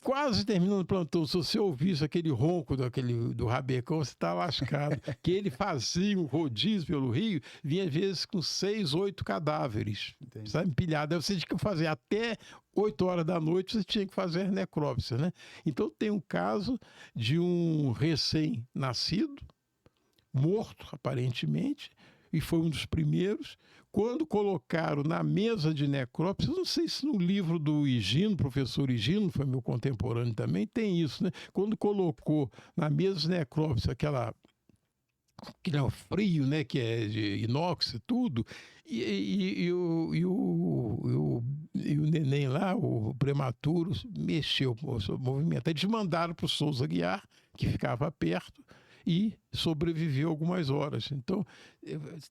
quase terminando o plantão. Se você ouvisse aquele ronco do Rabecão, você está lascado. Que ele fazia um rodízio pelo Rio, vinha às vezes com 6, 8 cadáveres, sabe, empilhado. Aí você tinha que fazer até 8 horas da noite, você tinha que fazer necrópsia, né? Então tem um caso de um recém-nascido, morto aparentemente, e foi um dos primeiros. Quando colocaram na mesa de necrópsia, não sei se no livro do Higino, professor Higino, foi meu contemporâneo também, tem isso, né? Quando colocou na mesa de necrópsia aquele frio, né, que é de inox e tudo, e o neném lá, o prematuro, mexeu o seu movimento. Eles mandaram para o Souza Guiar, que ficava perto, e sobreviveu algumas horas. Então,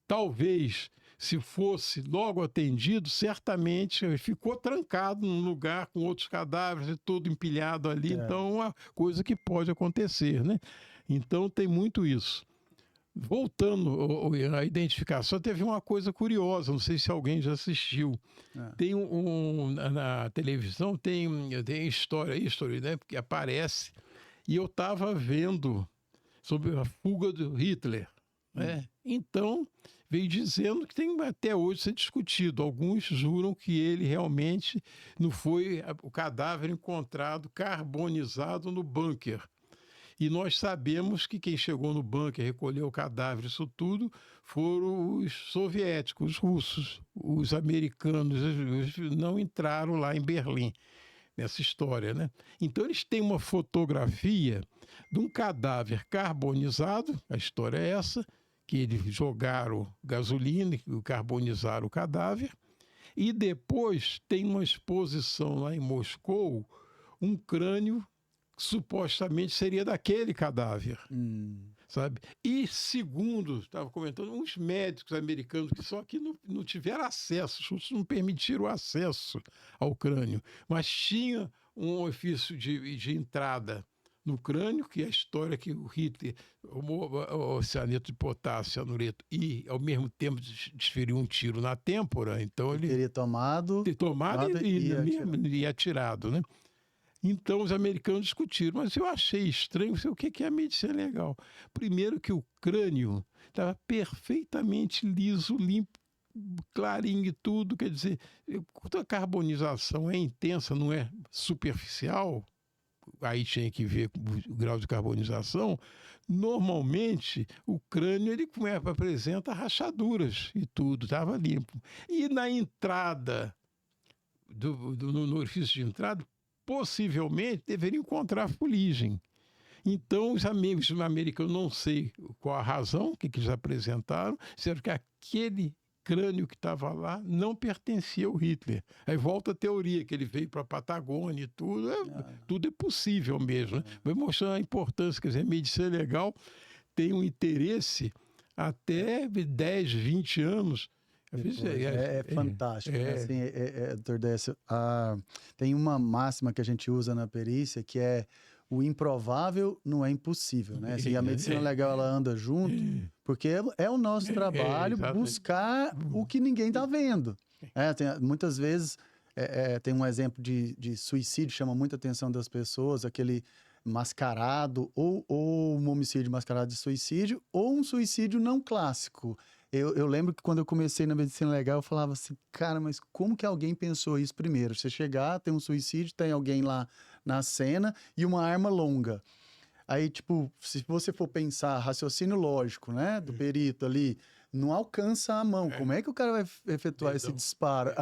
talvez, se fosse logo atendido, certamente ficou trancado num lugar com outros cadáveres e tudo empilhado ali. Então, é uma coisa que pode acontecer, né? Então, tem muito isso. Voltando à identificação, teve uma coisa curiosa, não sei se alguém já assistiu. Tem na televisão, tem History, né, que aparece, e eu estava vendo sobre a fuga do Hitler, né? Então, veio dizendo que tem até hoje ser discutido. Alguns juram que ele realmente não foi o cadáver encontrado carbonizado no bunker. E nós sabemos que quem chegou no bunker, recolheu o cadáver, isso tudo, foram os soviéticos, os russos. Os americanos não entraram lá em Berlim, nessa história, né? Então eles têm uma fotografia de um cadáver carbonizado, a história é essa, que eles jogaram gasolina e carbonizaram o cadáver, e depois tem uma exposição lá em Moscou, um crânio que supostamente seria daquele cadáver, sabe? E segundo, estava comentando, uns médicos americanos que só que não tiveram acesso, os russos não permitiram acesso ao crânio, mas tinha um ofício de entrada no crânio, que é a história que o Hitler o cianeto de potássio, cianureto, e ao mesmo tempo desferiu um tiro na têmpora, então ele teria tomado e atirado, né? Então, os americanos discutiram, mas eu achei estranho, o que é a medicina legal? Primeiro que o crânio estava perfeitamente liso, limpo, clarinho e tudo, quer dizer, quando a carbonização é intensa, não é superficial, aí tinha que ver o grau de carbonização, normalmente o crânio ele apresenta rachaduras e tudo, estava limpo. E na entrada, no orifício de entrada, possivelmente deveriam encontrar fuligem. Então, os americanos, não sei qual a razão que eles apresentaram, disseram que aquele crânio que estava lá não pertencia ao Hitler. Aí volta a teoria, que ele veio para a Patagônia e tudo. Tudo é possível mesmo. Né? Vai mostrar a importância, quer dizer, a medicina legal tem um interesse até 10, 20 anos. É fantástico. Né? Assim, Dr. Décio, tem uma máxima que a gente usa na perícia que é o improvável não é impossível, né? Assim, a medicina legal ela anda junto, porque é o nosso trabalho buscar o que ninguém está vendo. Muitas vezes tem um exemplo de suicídio, chama muita atenção das pessoas, aquele mascarado, ou um homicídio mascarado de suicídio, ou um suicídio não clássico. Eu lembro que quando eu comecei na medicina legal, eu falava assim, cara, mas como que alguém pensou isso primeiro? Você chegar, tem um suicídio, tem alguém lá na cena e uma arma longa. Aí, tipo, se você for pensar raciocínio lógico, né, do perito ali, não alcança a mão. Como é que o cara vai efetuar esse disparo?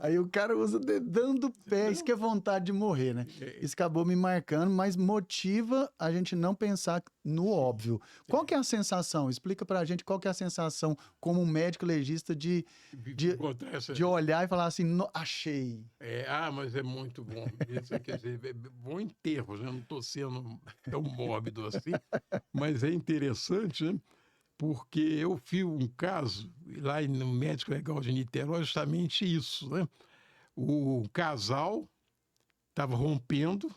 Aí o cara usa o dedão do pé, isso que é vontade de morrer, né? Isso acabou me marcando, mas motiva a gente não pensar no óbvio. Qual que é a sensação? Explica pra gente qual que é a sensação como um médico legista de olhar e falar assim, achei. Mas é muito bom. Isso quer dizer, bom em termos, né? Não estou sendo tão mórbido assim, mas é interessante, né? Porque eu fiz um caso lá no Médico Legal de Niterói, justamente isso, né? O casal estava rompendo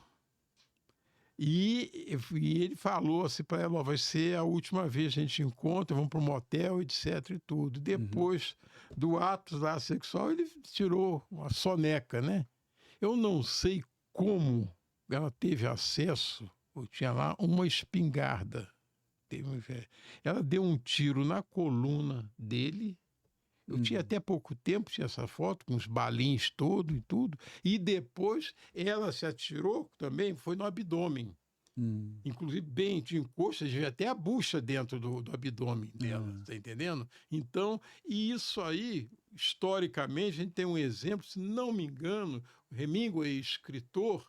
e ele falou assim para ela, vai ser a última vez que a gente encontra, vamos para um motel, etc. e tudo. Depois do ato lá sexual, ele tirou uma soneca, né? Eu não sei como ela teve acesso, eu tinha lá uma espingarda. Ela deu um tiro na coluna dele. Eu tinha até pouco tempo, tinha essa foto, com os balins todos e tudo. E depois ela se atirou também, foi no abdômen. Inclusive bem de encosto, até a bucha dentro do abdômen dela, tá entendendo? Então, e isso aí, historicamente, a gente tem um exemplo, se não me engano, o Hemingway, escritor,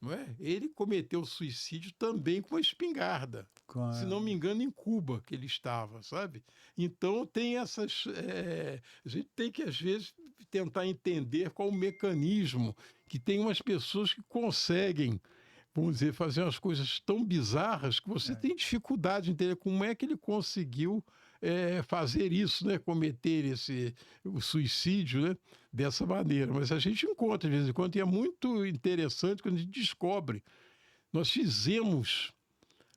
não é? Ele cometeu suicídio também com uma espingarda. Se não me engano, em Cuba que ele estava, sabe? Então tem essas... a gente tem que, às vezes, tentar entender qual o mecanismo, que tem umas pessoas que conseguem, vamos dizer, fazer umas coisas tão bizarras que você tem dificuldade de entender como é que ele conseguiu fazer isso, né? Cometer o suicídio, né? Dessa maneira. Mas a gente encontra, de vez em quando, e é muito interessante quando a gente descobre. Nós fizemos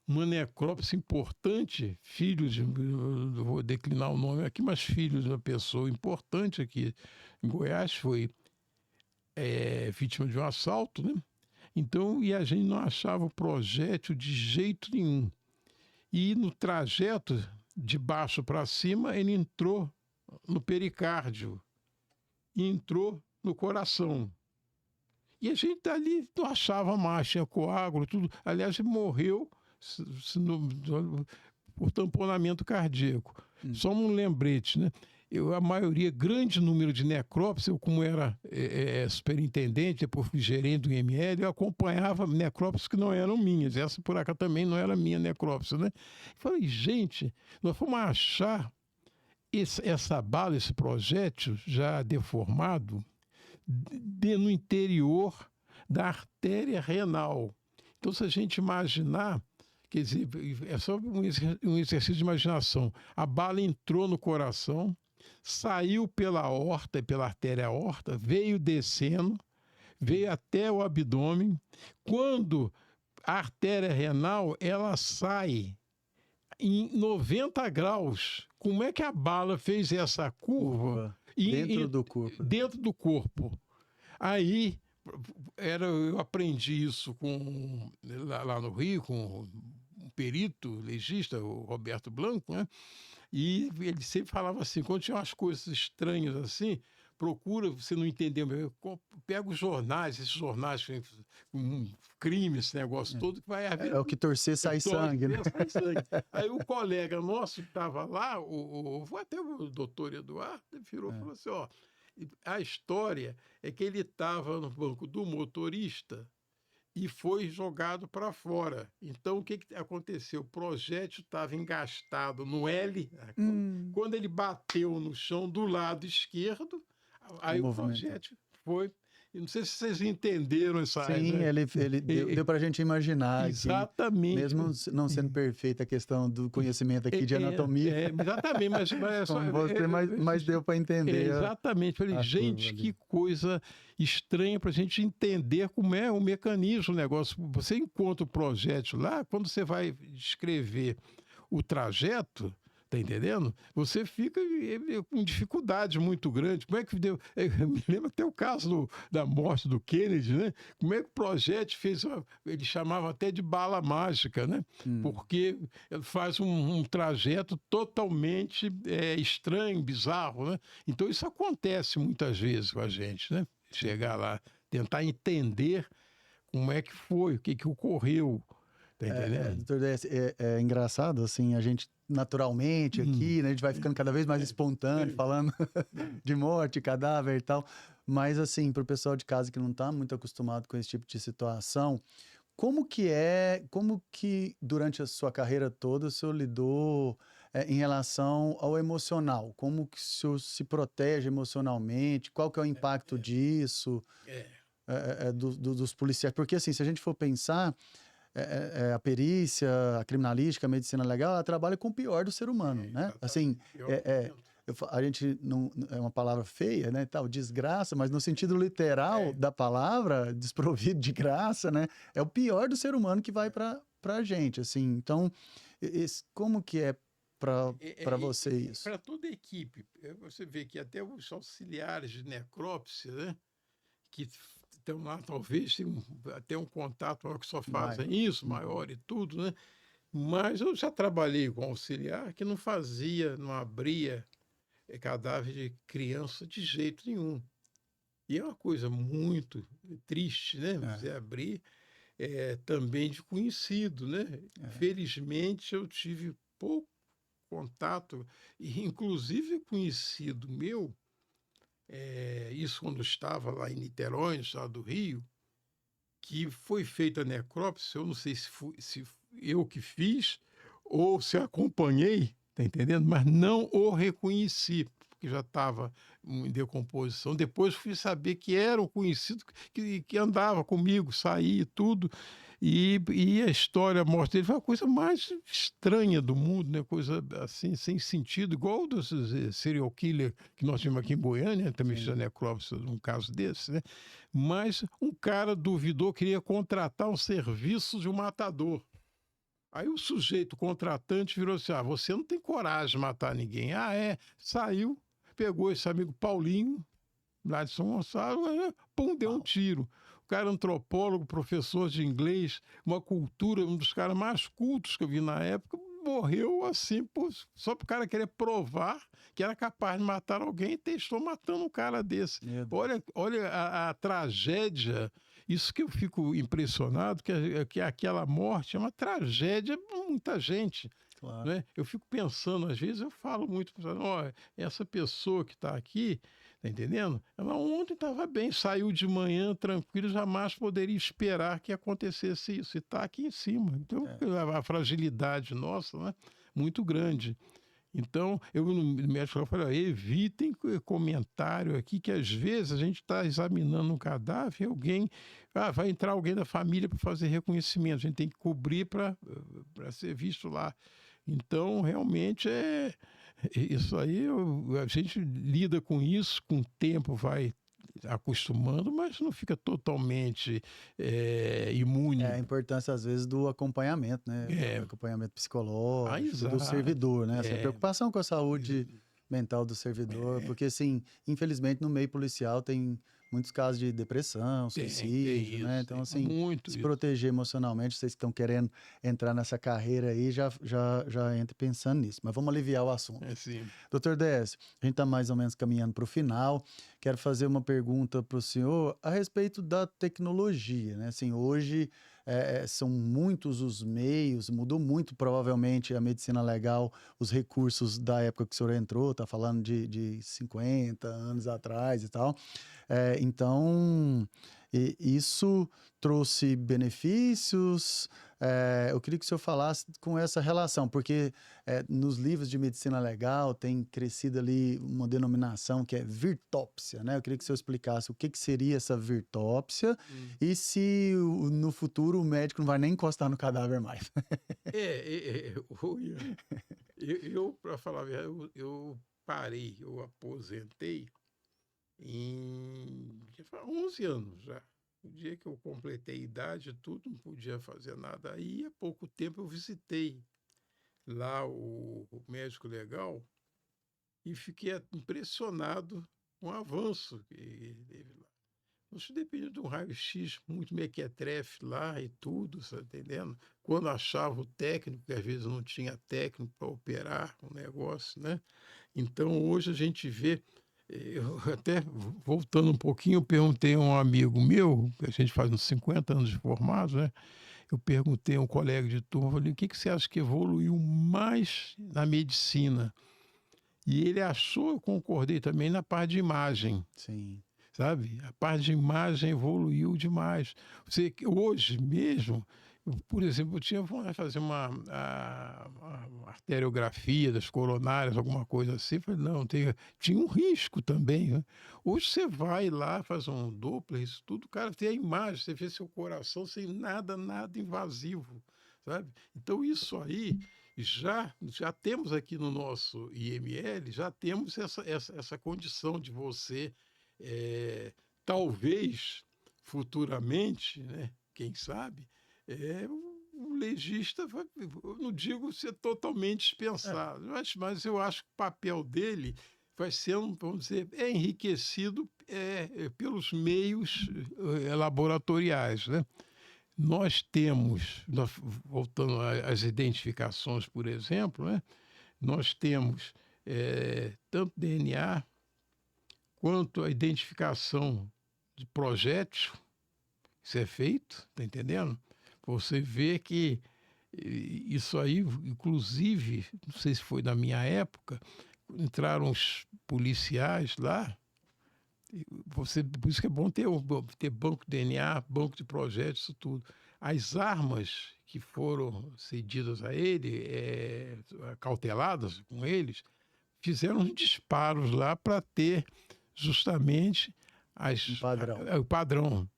uma necrópsia importante, vou declinar o nome aqui, mas filho de uma pessoa importante aqui em Goiás, foi vítima de um assalto, né? Então, e a gente não achava o projétil de jeito nenhum. E no trajeto, de baixo para cima, ele entrou no pericárdio e entrou no coração. E a gente ali não achava mais, tinha coágulo, tudo. Aliás, ele morreu por tamponamento cardíaco. Só um lembrete, né? A maioria, grande número de necrópsias, eu como era superintendente, depois fui gerente do IML, eu acompanhava necrópsias que não eram minhas. Essa por acaso também não era minha necrópsia, né? Falei, gente, nós fomos achar essa bala, esse projétil já deformado no interior da artéria renal. Então, se a gente imaginar, quer dizer, é só um exercício de imaginação. A bala entrou no coração, saiu pela aorta, pela artéria aorta, veio descendo, veio até o abdômen. Quando a artéria renal, ela sai em 90 graus. Como é que a bala fez essa curva? Dentro do corpo. Dentro do corpo. Aí eu aprendi isso lá no Rio, com um perito legista, o Roberto Blanco, né? E ele sempre falava assim, quando tinha umas coisas estranhas assim, procura, você não entendeu, pega os jornais, esses jornais com crime, esse negócio todo, que vai haver... É o que torcer sai sangue, né? Sai sangue. Aí o colega nosso que estava lá, foi até o doutor Eduardo, virou e falou assim, ó, a história é que ele estava no banco do motorista e foi jogado para fora. Então, o que aconteceu? O projétil estava engastado no L. Quando ele bateu no chão do lado esquerdo, aí o projétil foi... Eu não sei se vocês entenderam essa... Sim, né? ele deu para a gente imaginar. Exatamente. Mesmo não sendo perfeita a questão do conhecimento aqui de anatomia. Exatamente, mas como você, mas deu para entender. Exatamente. Falei, gente, que coisa estranha para a gente entender como é o mecanismo do negócio. Você encontra o projétil lá, quando você vai descrever o trajeto, tá entendendo? Você fica com dificuldade muito grande. Como é que deu? Eu me lembro até o caso da morte do Kennedy, né? Como é que o projétil fez? Ele chamava até de bala mágica, né? Porque ele faz um trajeto totalmente estranho, bizarro, né? Então isso acontece muitas vezes com a gente, né? Chegar lá, tentar entender como é que foi, o que ocorreu. Tá entendendo? Doutor Décio, é engraçado, assim, a gente naturalmente aqui, né, a gente vai ficando cada vez mais espontâneo, falando de morte, cadáver e tal, mas assim, para o pessoal de casa que não está muito acostumado com esse tipo de situação, como que durante a sua carreira toda o senhor lidou em relação ao emocional? Como que o senhor se protege emocionalmente? Qual que é o impacto disso? Dos policiais? Porque assim, se a gente for pensar, a perícia, a criminalística, a medicina legal, ela trabalha com o pior do ser humano, né? Assim, a gente não é uma palavra feia, né, tal, desgraça, mas no sentido literal da palavra, desprovido de graça, né? É o pior do ser humano que vai para a gente, assim. Então, como que é para você isso? Para toda a equipe, você vê que até os auxiliares de necrópsia, né, que estão lá, talvez tenham até um contato maior, que só fazem isso, maior e tudo, né? Mas eu já trabalhei com auxiliar que não abria cadáver de criança de jeito nenhum. E é uma coisa muito triste, né? Você abrir também de conhecido, né? Felizmente eu tive pouco contato, e inclusive conhecido meu, isso quando eu estava lá em Niterói, no estado do Rio, que foi feita a necrópsia, eu não sei se eu que fiz ou se acompanhei, tá entendendo? Mas não o reconheci, porque já estava em decomposição. Depois fui saber que era um conhecido que andava comigo, saía e tudo. E a história, a morte dele foi a coisa mais estranha do mundo, né? Coisa assim, sem sentido, igual dos serial killer que nós tínhamos aqui em Goiânia, também fiz a necrópsia num caso desse, né? Mas um cara duvidou, queria contratar um serviço de um matador. Aí o sujeito contratante virou assim: você não tem coragem de matar ninguém. Saiu, pegou esse amigo Paulinho, lá de São Gonçalo, pum, deu um tiro. O cara antropólogo, professor de inglês, uma cultura, um dos caras mais cultos que eu vi na época, morreu assim, só para o cara querer provar que era capaz de matar alguém e testou matando um cara desse. Olha a tragédia. Isso que eu fico impressionado, que aquela morte é uma tragédia para muita gente. Claro. Né? Eu fico pensando, às vezes eu falo muito, essa pessoa que está aqui, tá entendendo? Ela ontem estava bem, saiu de manhã tranquilo, jamais poderia esperar que acontecesse isso. E está aqui em cima. Então, a fragilidade nossa, né, muito grande. Então, eu no médico eu falei, evitem comentário aqui, que às vezes a gente está examinando um cadáver e alguém, vai entrar alguém da família para fazer reconhecimento, a gente tem que cobrir para ser visto lá. Então, realmente, isso aí, a gente lida com isso, com o tempo vai acostumando, mas não fica totalmente imune. A importância, às vezes, do acompanhamento, né? O acompanhamento psicológico, do servidor, né? Essa preocupação com a saúde mental do servidor, É, porque, assim, infelizmente, no meio policial tem muitos casos de depressão, tem suicídio, né? isso, Então, tem assim, muito se isso. proteger emocionalmente, vocês que estão querendo entrar nessa carreira aí, já entre pensando nisso. Mas vamos aliviar o assunto. É assim. Doutor Décio, a gente está mais ou menos caminhando para o final. Quero fazer uma pergunta para o senhor a respeito da tecnologia, né? Assim, hoje são muitos os meios, mudou muito provavelmente a medicina legal, os recursos da época que o senhor entrou, está falando de 50 anos atrás e tal. Então, isso trouxe benefícios. Eu queria que o senhor falasse com essa relação, porque nos livros de medicina legal tem crescido ali uma denominação que é virtópsia, né? Eu queria que o senhor explicasse o que seria essa virtópsia Hum. e se no futuro o médico não vai nem encostar no cadáver mais. Ian, para falar a verdade, eu parei, eu aposentei já faz 11 anos já. O dia que eu completei a idade, tudo, não podia fazer nada. Aí, há pouco tempo, eu visitei lá o médico legal e fiquei impressionado com o avanço que ele teve lá. Isso depende de um raio-x muito mequetrefe lá e tudo, você tá entendendo? Quando achava o técnico, que às vezes não tinha técnico para operar o negócio, né? Então, hoje a gente vê, eu até voltando um pouquinho, eu perguntei a um amigo meu, que a gente faz uns 50 anos de formado, né? Eu perguntei a um colega de turma, falei, o que que você acha que evoluiu mais na medicina? E ele achou, eu concordei também, na parte de imagem, Sim. sabe? A parte de imagem evoluiu demais. Hoje mesmo, por exemplo, eu tinha vontade de fazer uma arteriografia das coronárias, alguma coisa assim. Falei, não, tinha um risco também, né? Hoje você vai lá, faz um Doppler, isso tudo, cara, tem a imagem, você vê seu coração sem nada invasivo, sabe? Então isso aí já temos aqui no nosso IML, já temos essa condição de você talvez futuramente, né, quem sabe, o legista eu não digo ser totalmente dispensado, mas eu acho que o papel dele vai ser, vamos dizer, enriquecido pelos meios laboratoriais, né? Voltando às identificações, por exemplo, né, nós temos tanto DNA quanto a identificação de projétil, isso é feito, tá entendendo? Você vê que isso aí, inclusive, não sei se foi da minha época, entraram os policiais lá, por isso que é bom ter banco de DNA, banco de projétil, isso tudo. As armas que foram cedidas a ele, cauteladas com eles, fizeram uns disparos lá para ter justamente Um padrão. o padrão,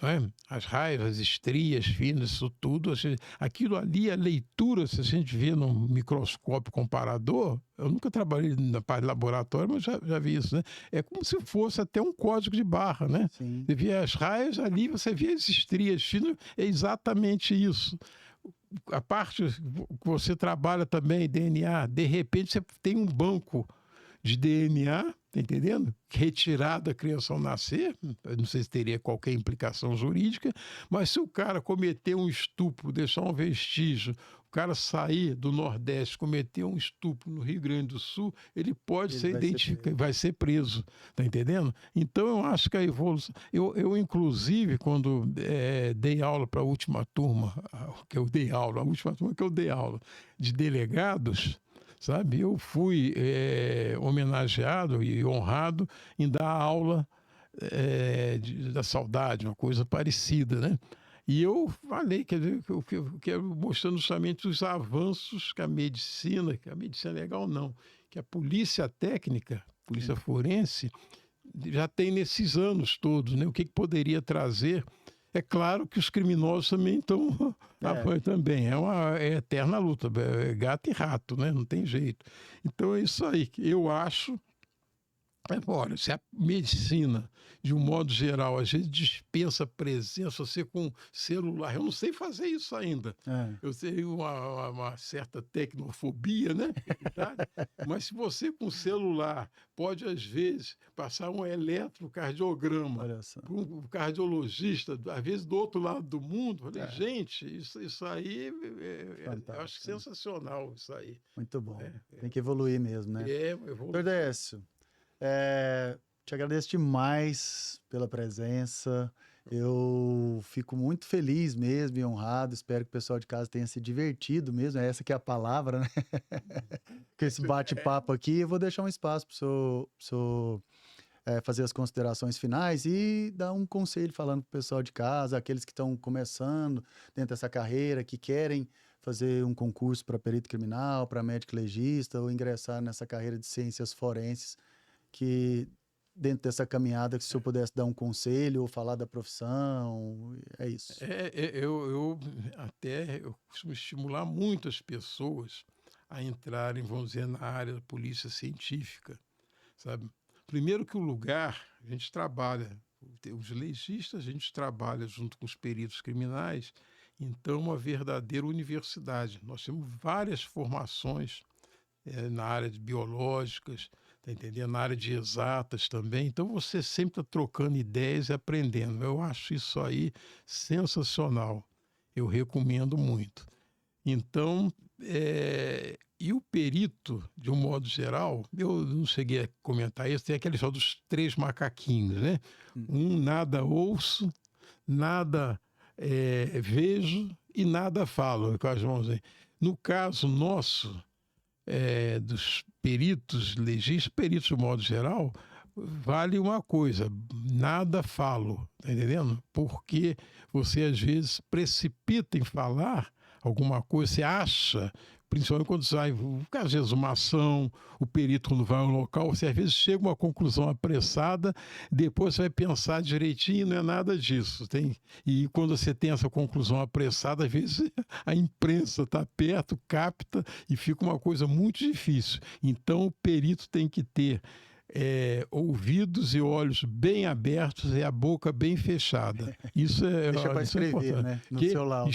não é? As raias, as estrias finas, isso tudo. Aquilo ali, a leitura, se a gente vê num microscópio comparador, eu nunca trabalhei na parte de laboratório, mas já vi isso, né? É como se fosse até um código de barra, né? Sim. Você vê as raias ali, você vê as estrias finas, é exatamente isso. A parte que você trabalha também, DNA, de repente você tem um banco de DNA, tá entendendo? Retirado da criança ao nascer, eu não sei se teria qualquer implicação jurídica, mas se o cara cometer um estupro, deixar um vestígio, o cara sair do Nordeste, cometer um estupro no Rio Grande do Sul, ele pode Ele ser vai ser identificado, preso. vai ser preso, tá entendendo? Então eu acho que a evolução... Eu inclusive, quando dei aula para a última turma, que eu dei aula, a última turma que eu dei aula, de delegados, sabe? Eu fui homenageado e honrado em dar aula da saudade, uma coisa parecida, né? E eu falei, quer dizer, que eu quero mostrando justamente os avanços que a medicina legal não, que a polícia técnica, polícia forense, já tem nesses anos todos, né? O que poderia trazer? É claro que os criminosos também estão também. É uma eterna luta, gato e rato, né? Não tem jeito. Então é isso aí. Eu acho Olha, se a medicina, de um modo geral, às vezes dispensa presença, você com celular, eu não sei fazer isso ainda. É. Eu tenho uma certa tecnofobia, né? Verdade? Mas se você com celular pode, às vezes, passar um eletrocardiograma Olha só. para um cardiologista, às vezes do outro lado do mundo, eu falei, É, gente, isso aí eu acho fantástico, né? sensacional isso aí. Muito bom. É, Tem que evoluir mesmo, né? Doutor evolução. Décio, te agradeço demais pela presença. Eu fico muito feliz mesmo e honrado. Espero que o pessoal de casa tenha se divertido mesmo. É essa que é a palavra, né? Com esse bate-papo aqui. Eu vou deixar um espaço para o senhor fazer as considerações finais e dar um conselho falando para o pessoal de casa, aqueles que estão começando dentro dessa carreira, que querem fazer um concurso para perito criminal, para médico legista ou ingressar nessa carreira de ciências forenses, que dentro dessa caminhada, que se eu pudesse dar um conselho ou falar da profissão, é isso. Eu costumo estimular muito as pessoas a entrarem, vamos dizer, na área da polícia científica, sabe? Primeiro que o lugar, a gente trabalha, os legistas, a gente trabalha junto com os peritos criminais, então é uma verdadeira universidade. Nós temos várias formações na área de biológicas, tá entendendo? Na área de exatas também. Então você sempre está trocando ideias e aprendendo. Eu acho isso aí sensacional. Eu recomendo muito. Então, e o perito, de um modo geral, eu não cheguei a comentar isso, tem aquele só dos três macaquinhos, né? Hum. Nada ouço, nada vejo e nada falo, com as mãos aí. No caso nosso, dos peritos legistas, peritos de modo geral, vale uma coisa, nada falo, tá entendendo? Porque você às vezes precipita em falar alguma coisa, você acha, principalmente quando sai, às vezes uma ação, o perito quando vai ao local, você às vezes chega a uma conclusão apressada, depois você vai pensar direitinho, não é nada disso. E quando você tem essa conclusão apressada, às vezes a imprensa está perto, capta e fica uma coisa muito difícil. Então o perito tem que ter ouvidos e olhos bem abertos e a boca bem fechada. Deixa para Isso é escrever, importante. né? No Que seu laudo.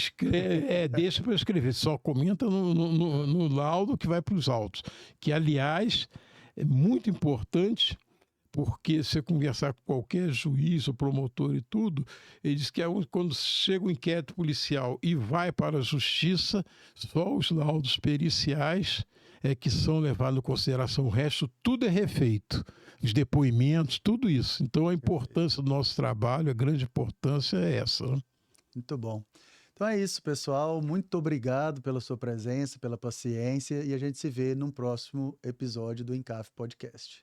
deixa para escrever, só comenta no laudo que vai para os autos. Que, aliás, é muito importante, porque se você conversar com qualquer juiz ou promotor e tudo, ele diz que quando chega o inquérito policial e vai para a justiça, só os laudos periciais que são levados em consideração. O resto tudo é refeito. Os depoimentos, tudo isso. Então a importância do nosso trabalho, a grande importância é essa, né? Muito bom. Então é isso, pessoal. Muito obrigado pela sua presença, pela paciência e a gente se vê num próximo episódio do Encaf Podcast.